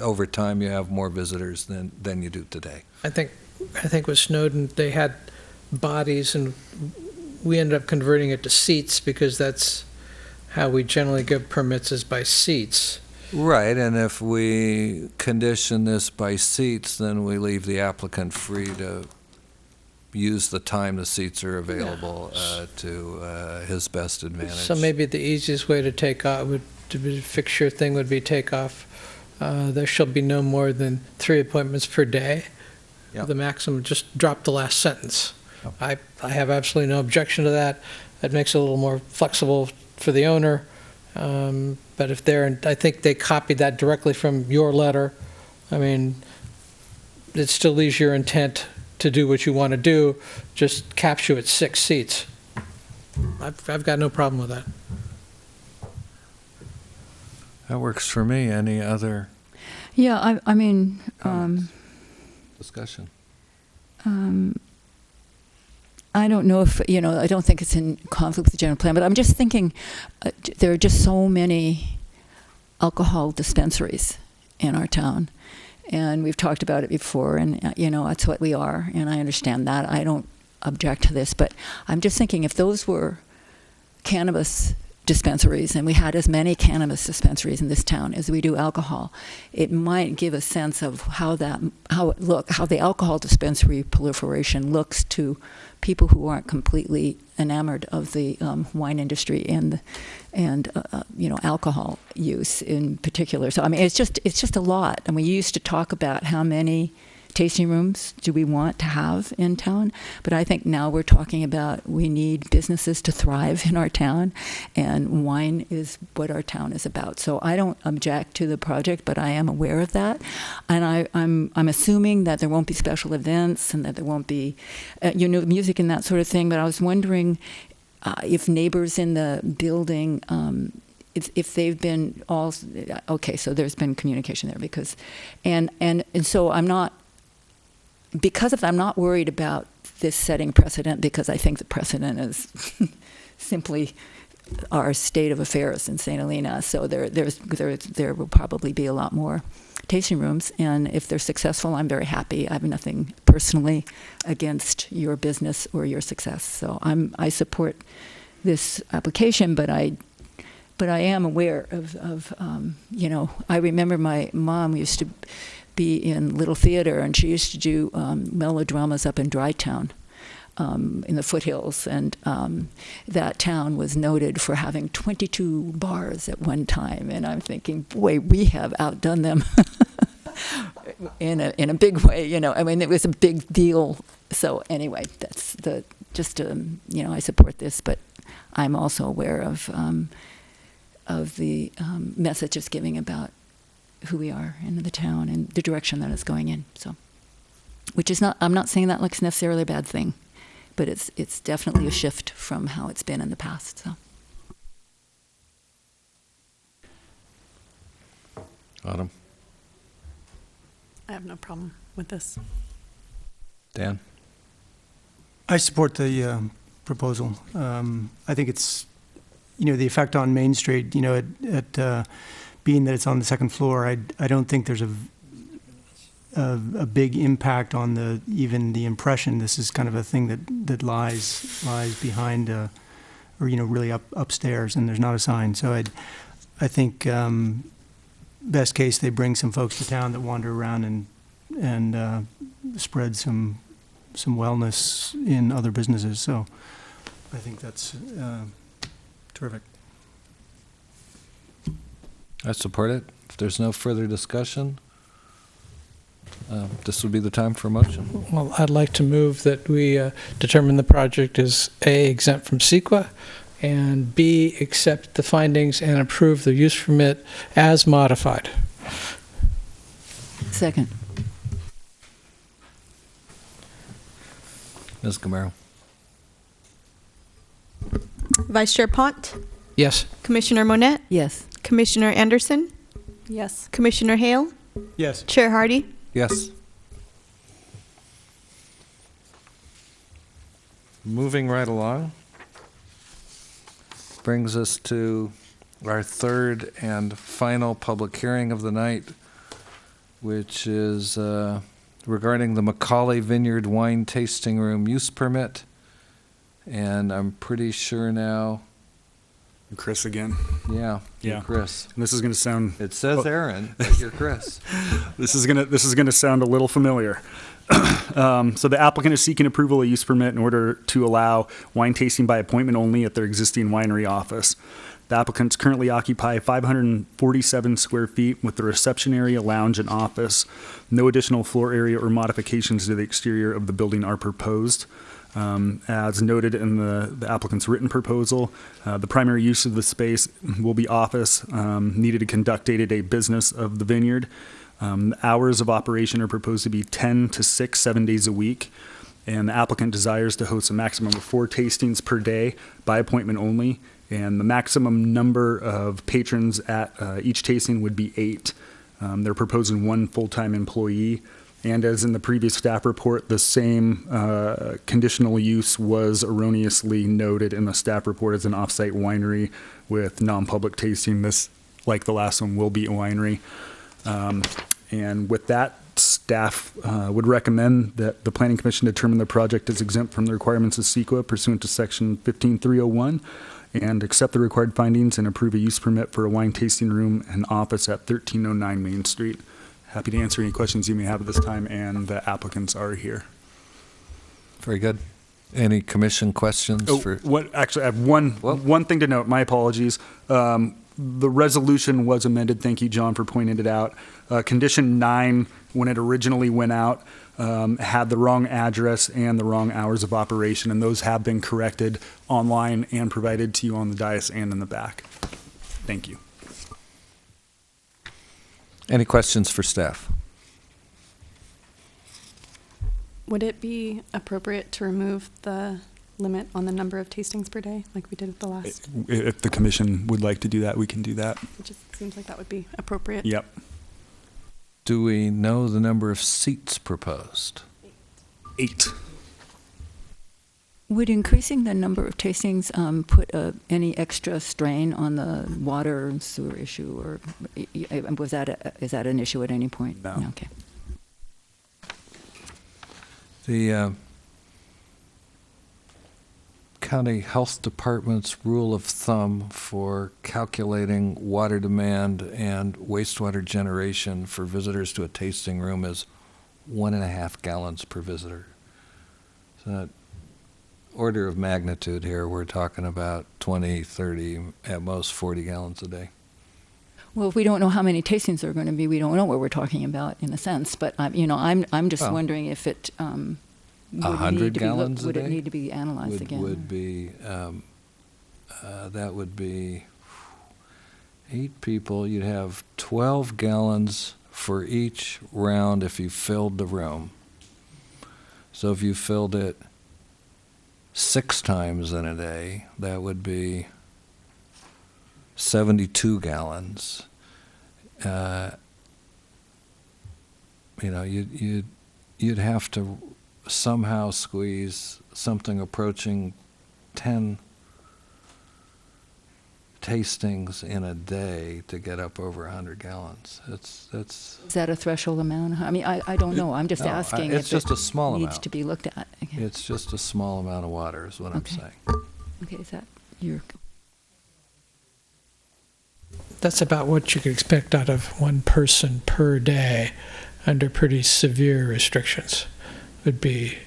over time you have more visitors than you do today. I think with Snowden, they had bodies, and we ended up converting it to seats because that's how we generally give permits, is by seats. Right, and if we condition this by seats, then we leave the applicant free to use the time the seats are available to his best advantage. So maybe the easiest way to take off to fix your thing would be take off. There shall be no more than 3 appointments per day. Yep. The maximum, just drop the last sentence. Yep. I have absolutely no objection to that. That makes it a little more flexible for the owner. But if I think they copied that directly from your letter. I mean, it still leaves your intent to do what you want to do, just caps you at 6 seats. I've got no problem with that. That works for me. Any other Yeah, I mean, discussion? I don't know if, I don't think it's in conflict with the general plan, but I'm just thinking there are just so many alcohol dispensaries in our town. And we've talked about it before, and, that's what we are, and I understand that. I don't object to this, but I'm just thinking if those were cannabis dispensaries, and we had as many cannabis dispensaries in this town as we do alcohol, it might give a sense of how the alcohol dispensary proliferation looks to people who aren't completely enamored of the wine industry and alcohol use in particular. So I mean, it's just a lot. And we used to talk about how many tasting rooms do we want to have in town, but I think now we're talking about we need businesses to thrive in our town, and wine is what our town is about. So I don't object to the project, but I am aware of that, and I'm assuming that there won't be special events and that there won't be music and that sort of thing. But I was wondering if neighbors in the building, if they've been all okay. So there's been communication there because, and so I'm not. Because of that, I'm not worried about this setting precedent, because I think the precedent is simply our state of affairs in St. Helena. So there will probably be a lot more tasting rooms, and if they're successful, I'm very happy. I have nothing personally against your business or your success. So I support this application, but I am aware of I remember my mom used to be in Little Theater, and she used to do melodramas up in Dry Town in the foothills, and that town was noted for having 22 bars at one time, and I'm thinking, boy, we have outdone them in a big way, I mean, it was a big deal. So anyway, that's I support this, but I'm also aware of the message it's giving about who we are in the town and the direction that it's going in. So, which is not, I'm not saying that looks necessarily a bad thing, but it's definitely a shift from how it's been in the past. So, Autumn, I have no problem with this. Dan? I support the proposal. I think it's, the effect on Main Street, at being that it's on the second floor, I don't think there's a big impact on even the impression. This is kind of a thing that lies behind, or really upstairs, and there's not a sign. So I think best case they bring some folks to town that wander around and spread some wellness in other businesses. So I think that's terrific. I support it. If there's no further discussion, this would be the time for a motion. Well, I'd like to move that we determine the project is A, exempt from CEQA, and B, accept the findings and approve the use permit as modified. second. Ms. Gamero. Vice Chair Pont, Yes. Commissioner Monette, Yes. Commissioner Anderson, Yes. Commissioner Hale, Yes. Chair Hardy. Yes. Moving right along, brings us to our third and final public hearing of the night, which is regarding the Macauley Vineyard Wine Tasting Room use permit. And I'm pretty sure now, Chris again. yeah, Yeah. you're Chris. And this is going to sound. It says Aaron, but you're Chris. This is gonna sound a little familiar. So the applicant is seeking approval of use permit in order to allow wine tasting by appointment only at their existing winery office. The applicants currently occupy 547 square feet with the reception area, lounge, and office. No additional floor area or modifications to the exterior of the building are proposed. As noted in the applicant's written proposal, the primary use of the space will be office, needed to conduct day-to-day business of the vineyard. The hours of operation are proposed to be 10 to 6, 7 days a week, and the applicant desires to host a maximum of 4 tastings per day by appointment only, and the maximum number of patrons at each tasting would be 8. They're proposing 1 full-time employee. And as in the previous staff report, the same conditional use was erroneously noted in the staff report as an off-site winery with non-public tasting. This, like the last one, will be a winery. And with that, staff would recommend that the Planning Commission determine the project is exempt from the requirements of CEQA pursuant to Section 15301 and accept the required findings and approve a use permit for a wine tasting room and office at 1309 Main Street. Happy to answer any questions you may have at this time, and the applicants are here. Very good. Any commission questions? Actually, I have one thing to note. My apologies. The resolution was amended. Thank you, John, for pointing it out. Condition 9, when it originally went out, had the wrong address and the wrong hours of operation, and those have been corrected online and provided to you on the dais and in the back. Thank you. Any questions for staff? Would it be appropriate to remove the limit on the number of tastings per day, like we did at the last? If the commission would like to do that, we can do that. It just seems like that would be appropriate. Yep. Do we know the number of seats proposed? 8. Would increasing the number of tastings put any extra strain on the water and sewer issue, or is that an issue at any point? No. Okay. The county health department's rule of thumb for calculating water demand and wastewater generation for visitors to a tasting room is 1.5 gallons per visitor. So order of magnitude here, we're talking about 20, 30, at most 40 gallons a day. Well, if we don't know how many tastings there are going to be, we don't know what we're talking about in a sense. But I'm just wondering if it 100 gallons a day? Would it need to be analyzed again? Would be that would be 8 people. You'd have 12 gallons for each round if you filled the room. So if you filled it 6 times in a day, that would be 72 gallons. You'd have to somehow squeeze something approaching 10 tastings in a day to get up over 100 gallons. That's. Is that a threshold amount? I mean, I don't know. I'm just asking. It's just a small needs amount. To be looked at. Okay. It's just a small amount of water, is what I'm saying. Okay, is that your? That's about what you could expect out of one person per day under pretty severe restrictions. Would be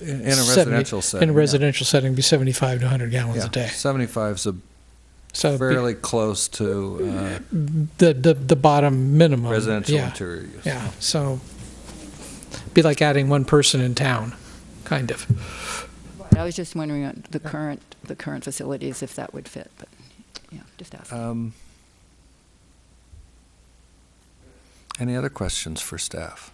in a residential setting. In a residential setting, be 75 to 100 gallons a day. 75 is fairly close to the bottom minimum. Residential interior use. Yeah, so be like adding one person in town, kind of. I was just wondering on the current facilities if that would fit, but just asking. Any other questions for staff?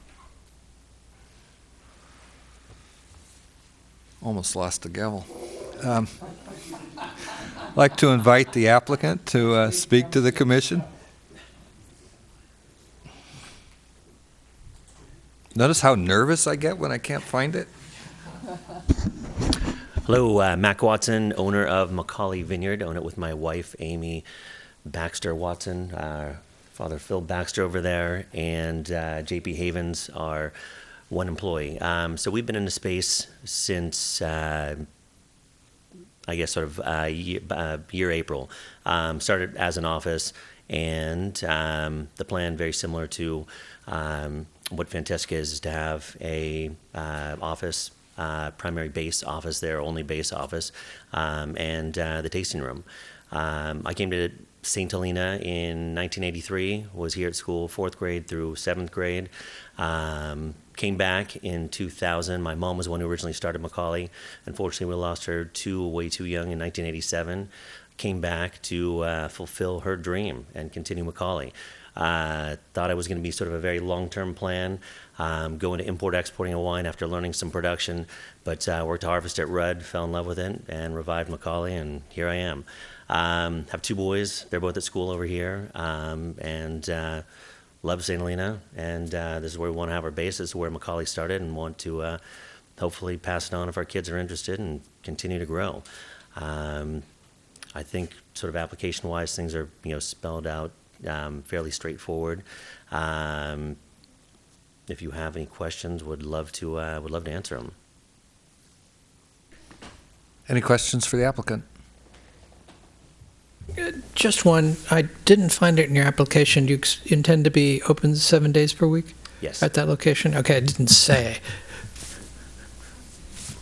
Almost lost the gavel. I'd like to invite the applicant to speak to the commission. Notice how nervous I get when I can't find it? Hello, Mac Watson, owner of Macauley Vineyard. Own it with my wife, Amy Baxter Watson, Father Phil Baxter over there, and JP Havens, our one employee. So we've been in the space since, I guess, sort of year April. Started as an office, and the plan, very similar to what Fantesca is to have a office, primary base office there, only base office, and the tasting room. I came to St. Helena in 1983, was here at school 4th grade through 7th grade. Came back in 2000. My mom was the one who originally started Macauley. Unfortunately, we lost her way too young in 1987. Came back to fulfill her dream and continue Macauley. Thought I was going to be sort of a very long-term plan, go into import-exporting of wine after learning some production, but worked to harvest at Rudd, fell in love with it, and revived Macauley, and here I am. Have 2 boys. They're both at school over here, and love St. Helena, and this is where we want to have our base. This is where Macauley started, and want to hopefully pass it on if our kids are interested and continue to grow. I think sort of application-wise, things are spelled out fairly straightforward. If you have any questions, would love to answer them. Any questions for the applicant? Just one. I didn't find it in your application. Do you intend to be open 7 days per week Yes. at that location? Okay, I didn't say.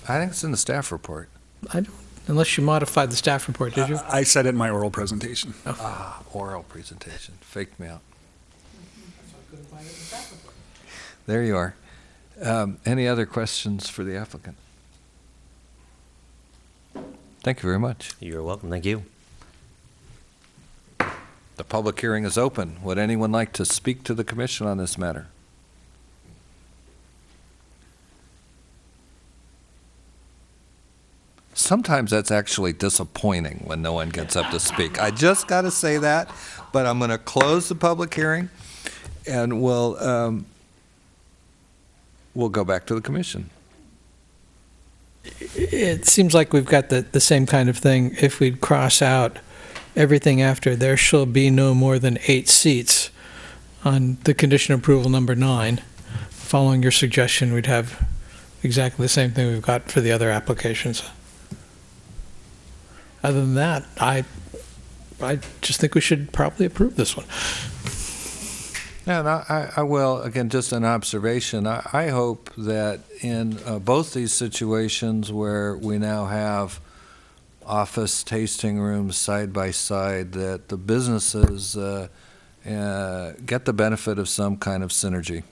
I think it's in the staff report. I don't, unless you modified the staff report, did you? I said it in my oral presentation. Oral presentation. Faked me out. There you are. Any other questions for the applicant? Thank you very much. You're welcome. Thank you. The public hearing is open. Would anyone like to speak to the commission on this matter? Sometimes that's actually disappointing when no one gets up to speak. I just got to say that, but I'm going to close the public hearing, and we'll go back to the commission. It seems like we've got the same kind of thing. If we cross out everything after, there shall be no more than 8 seats on the condition approval number 9. Following your suggestion, we'd have exactly the same thing we've got for the other applications. Other than that, I just think we should probably approve this one. Yeah, and I will, again, just an observation. I hope that in both these situations where we now have office tasting rooms side by side, that the businesses get the benefit of some kind of synergy.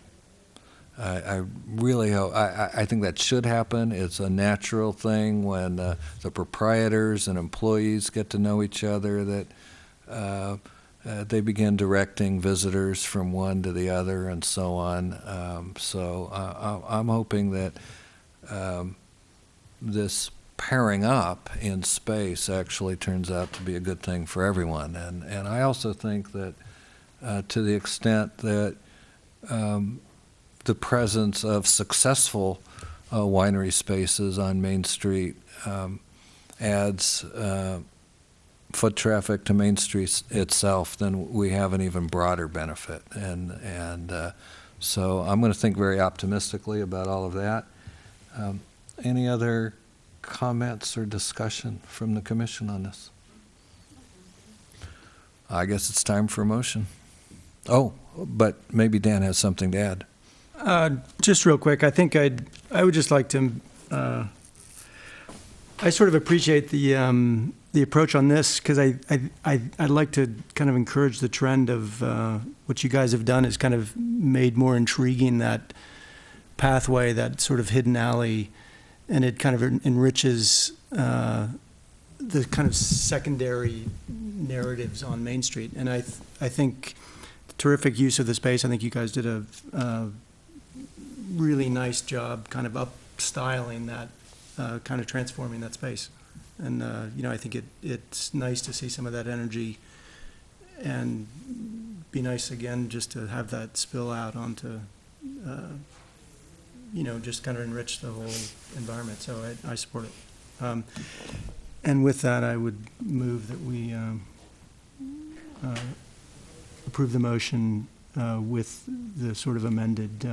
I really hope. I think that should happen. It's a natural thing when the proprietors and employees get to know each other, that they begin directing visitors from one to the other and so on. So I'm hoping that this pairing up in space actually turns out to be a good thing for everyone. And I also think that to the extent that the presence of successful winery spaces on Main Street adds foot traffic to Main Street itself, then we have an even broader benefit. And so I'm going to think very optimistically about all of that. Any other comments or discussion from the commission on this? I guess it's time for a motion. Oh, but maybe Dan has something to add. Just real quick, I think I would just like to, I sort of appreciate the approach on this, because I'd like to kind of encourage the trend of what you guys have done is kind of made more intriguing that pathway, that sort of hidden alley, and it kind of enriches the kind of secondary narratives on Main Street. And I think terrific use of the space. I think you guys did a really nice job kind of up-styling that, kind of transforming that space. And, I think it's nice to see some of that energy, and be nice again just to have that spill out onto, just kind of enrich the whole environment. So I support it. And with that, I would move that we approve the motion with the sort of amended.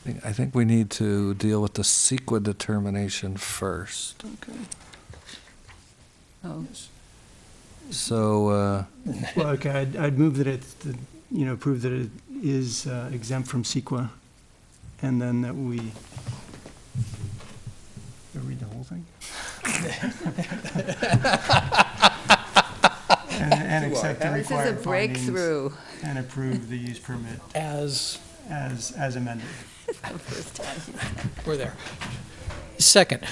I think we need to deal with the CEQA determination first. Okay. Oh. So, Well, okay, I'd move that prove that it is exempt from CEQA, and then that we. Do I read the whole thing? and accept the This is a required findings breakthrough. and approve the use permit As amended. First time. we're there. Second.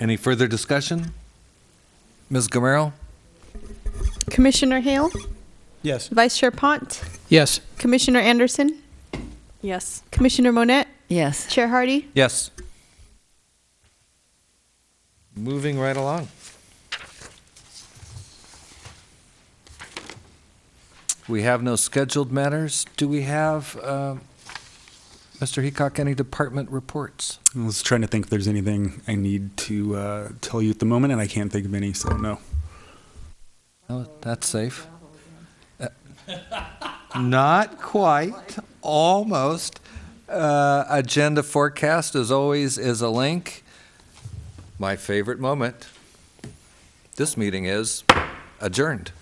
any further discussion? Ms. Gamero? Commissioner Hale, Yes. Vice Chair Pont, Yes. Commissioner Anderson, Yes. Commissioner Monette, Yes. Chair Hardy. Yes. Moving right along. We have no scheduled matters. Do we have, Mr. Heacock, any department reports? I was trying to think if there's anything I need to tell you at the moment, and I can't think of any, so no. Oh, that's safe. Not quite, almost. Agenda forecast, as always, is a link. My favorite moment. This meeting is adjourned.